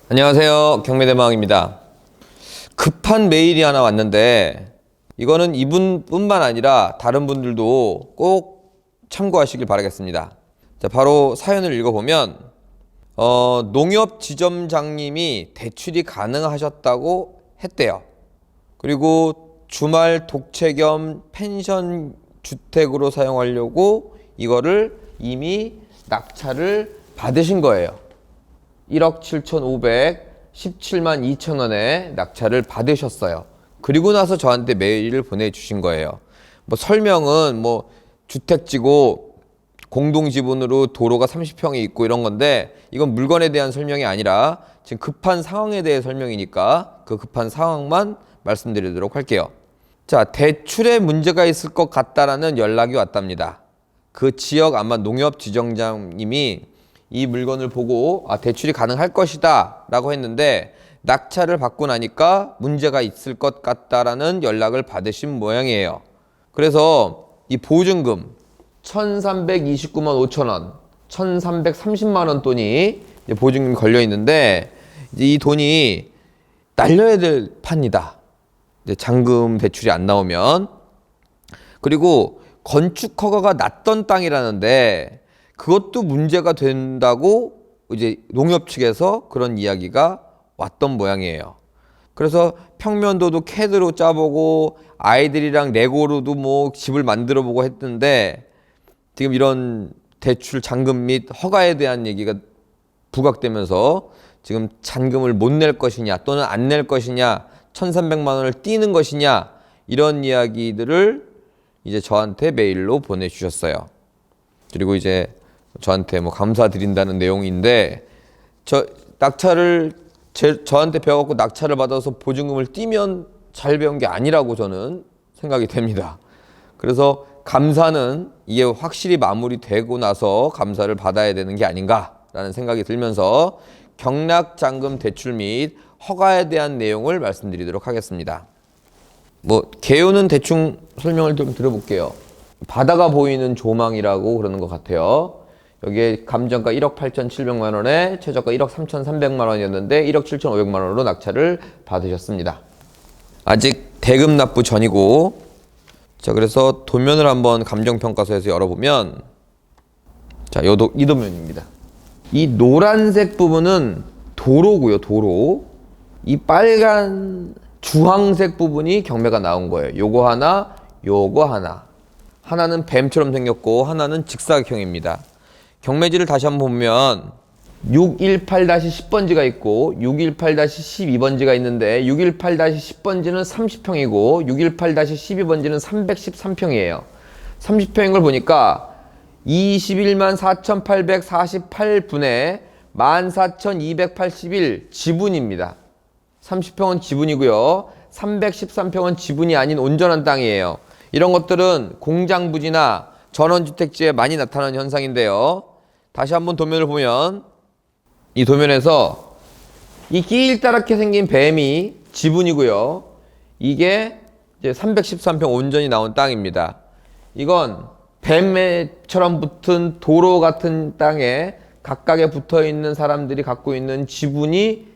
안녕하세요. 경매대마왕입니다. 급한 메일이 하나 왔는데 이거는 이분뿐만 아니라 다른 분들도 꼭 참고하시길 바라겠습니다. 자, 바로 사연을 읽어보면 농협지점장님이 대출이 가능하셨다고 했대요. 그리고 주말 독채 겸 펜션 주택으로 사용하려고 이거를 이미 낙찰을 받으신 거예요. 1억 7,517만 2천 원에 낙찰을 받으셨어요. 그리고 나서 저한테 메일을 보내주신 거예요. 설명은 주택지고 공동지분으로 도로가 30평이 있고 이런 건데, 이건 물건에 대한 설명이 아니라 지금 급한 상황에 대해 설명이니까 그 급한 상황만 말씀드리도록 할게요. 자, 대출에 문제가 있을 것 같다라는 연락이 왔답니다. 그 지역 아마 농협지점장님이 이 물건을 보고 대출이 가능할 것이다 라고 했는데, 낙찰을 받고 나니까 문제가 있을 것 같다라는 연락을 받으신 모양이에요. 그래서 이 보증금 1,329만 5천 원, 1,330만 원 돈이 보증금이 걸려 있는데, 이제 이 돈이 날려야 될 판이다. 이제 잔금 대출이 안 나오면. 그리고 건축 허가가 났던 땅이라는데 그것도 문제가 된다고 이제 농협 측에서 그런 이야기가 왔던 모양이에요. 그래서 평면도도 CAD로 짜보고 아이들이랑 레고로도 집을 만들어보고 했는데, 지금 이런 대출 잔금 및 허가에 대한 얘기가 부각되면서 지금 잔금을 못 낼 것이냐 또는 안 낼 것이냐, 1,300만 원을 띄는 것이냐, 이런 이야기들을 이제 저한테 메일로 보내주셨어요. 그리고 이제 저한테 감사드린다는 내용인데, 저한테 배워갖고 낙찰을 받아서 보증금을 띄면 잘 배운 게 아니라고 저는 생각이 됩니다. 그래서 감사는 이게 확실히 마무리되고 나서 감사를 받아야 되는 게 아닌가라는 생각이 들면서 경락잔금 대출 및 허가에 대한 내용을 말씀드리도록 하겠습니다. 개요는 대충 설명을 좀 들어볼게요. 바다가 보이는 조망이라고 그러는 것 같아요. 여기에 감정가 1억 8,700만 원에 최저가 1억 3,300만 원이었는데 1억 7,500만 원으로 낙찰을 받으셨습니다. 아직 대금 납부 전이고, 자, 그래서 도면을 한번 감정평가서에서 열어보면, 자, 이 도면입니다. 이 노란색 부분은 도로고요, 도로. 이 빨간 주황색 부분이 경매가 나온 거예요. 요거 하나, 요거 하나. 하나는 뱀처럼 생겼고 하나는 직사각형입니다. 경매지를 다시 한번 보면 618-10번지가 있고 618-12번지가 있는데, 618-10번지는 30평이고 618-12번지는 313평이에요. 30평인 걸 보니까 21만 4,848분의 14,281 지분입니다. 30평은 지분이고요. 313평은 지분이 아닌 온전한 땅이에요. 이런 것들은 공장 부지나 전원주택지에 많이 나타나는 현상인데요. 다시 한번 도면을 보면 이 도면에서 이 끼일다랗게 생긴 뱀이 지분이고요. 이게 이제 313평 온전히 나온 땅입니다. 이건 뱀처럼 붙은 도로 같은 땅에 각각에 붙어 있는 사람들이 갖고 있는 지분이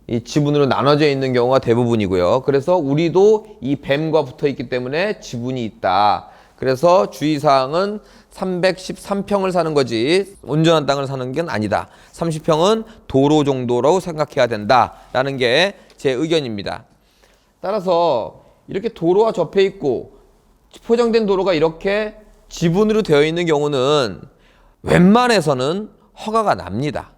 이 지분으로 나눠져 있는 경우가 대부분이고요. 그래서 우리도 이 뱀과 붙어 있기 때문에 지분이 있다. 그래서 주의사항은 313평을 사는 거지 온전한 땅을 사는 게 아니다. 30평은 도로 정도로 생각해야 된다라는 게 제 의견입니다. 따라서 이렇게 도로와 접해 있고 포장된 도로가 이렇게 지분으로 되어 있는 경우는 웬만해서는 허가가 납니다.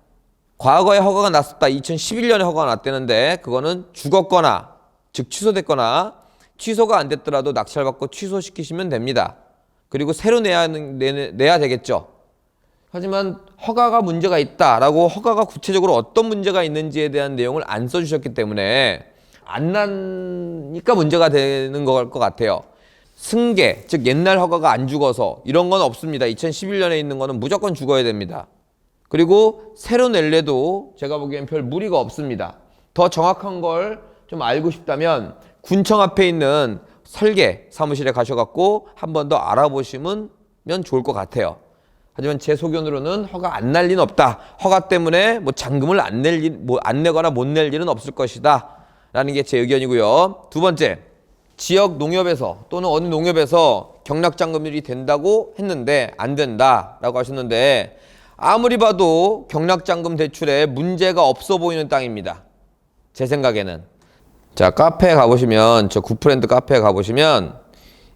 과거에 허가가 났었다. 2011년에 허가가 났다는데 그거는 죽었거나 즉 취소됐거나, 취소가 안 됐더라도 낙찰받고 취소시키시면 됩니다. 그리고 새로 내야 되겠죠. 하지만 허가가 문제가 있다라고 허가가 구체적으로 어떤 문제가 있는지에 대한 내용을 안 써주셨기 때문에 안 나니까 문제가 되는 것 같아요. 승계, 즉 옛날 허가가 안 죽어서 이런 건 없습니다. 2011년에 있는 거는 무조건 죽어야 됩니다. 그리고 새로 낼래도 제가 보기엔 별 무리가 없습니다. 더 정확한 걸 좀 알고 싶다면 군청 앞에 있는 설계 사무실에 가셔갖고 한 번 더 알아보시면 좋을 것 같아요. 하지만 제 소견으로는 허가 안 날 리는 없다. 허가 때문에 뭐 잔금을 안 내거나 못 낼 일은 없을 것이다. 라는 게 제 의견이고요. 두 번째, 지역 농협에서 또는 어느 농협에서 경락잔금률이 된다고 했는데 안 된다라고 하셨는데 아무리 봐도 경락잔금 대출에 문제가 없어 보이는 땅입니다. 제 생각에는. 자, 카페에 가보시면, 저 구프렌드 카페에 가보시면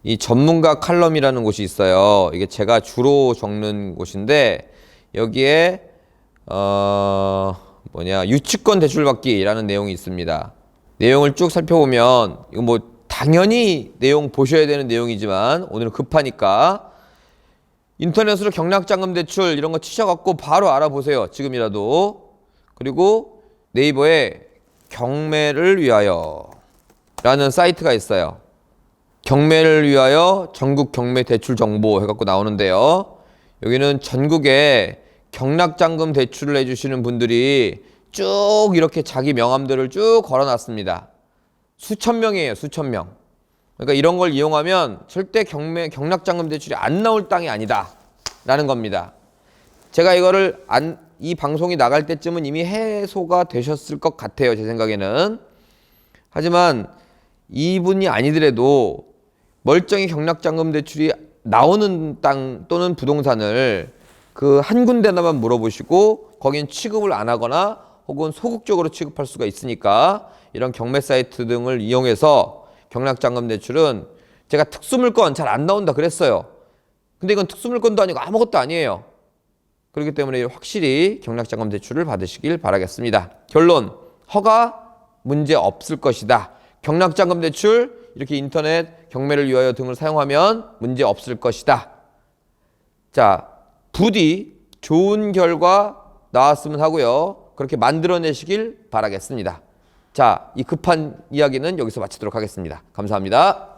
이 전문가 칼럼이라는 곳이 있어요. 이게 제가 주로 적는 곳인데 여기에 유치권 대출받기라는 내용이 있습니다. 내용을 쭉 살펴보면 이거 뭐 당연히 내용 보셔야 되는 내용이지만 오늘은 급하니까 인터넷으로 경락잔금 대출 이런 거 치셔갖고 바로 알아보세요. 지금이라도. 그리고 네이버에 경매를 위하여 라는 사이트가 있어요. 경매를 위하여 전국 경매 대출 정보 해갖고 나오는데요. 여기는 전국에 경락잔금 대출을 해주시는 분들이 쭉 이렇게 자기 명함들을 쭉 걸어놨습니다. 수천 명이에요, 수천 명. 그러니까 이런 걸 이용하면 절대 경락잔금 대출이 안 나올 땅이 아니다. 라는 겁니다. 제가 이 방송이 나갈 때쯤은 이미 해소가 되셨을 것 같아요, 제 생각에는. 하지만 이분이 아니더라도 멀쩡히 경락잔금 대출이 나오는 땅 또는 부동산을 그 한 군데나만 물어보시고 거긴 취급을 안 하거나 혹은 소극적으로 취급할 수가 있으니까 이런 경매 사이트 등을 이용해서 경락잔금 대출은 제가 특수물건 잘 안 나온다 그랬어요. 근데 이건 특수물건도 아니고 아무것도 아니에요. 그렇기 때문에 확실히 경락잔금 대출을 받으시길 바라겠습니다. 결론, 허가 문제 없을 것이다. 경락잔금 대출 이렇게 인터넷 경매를 위하여 등을 사용하면 문제 없을 것이다. 자, 부디 좋은 결과 나왔으면 하고요. 그렇게 만들어내시길 바라겠습니다. 자, 이 급한 이야기는 여기서 마치도록 하겠습니다. 감사합니다.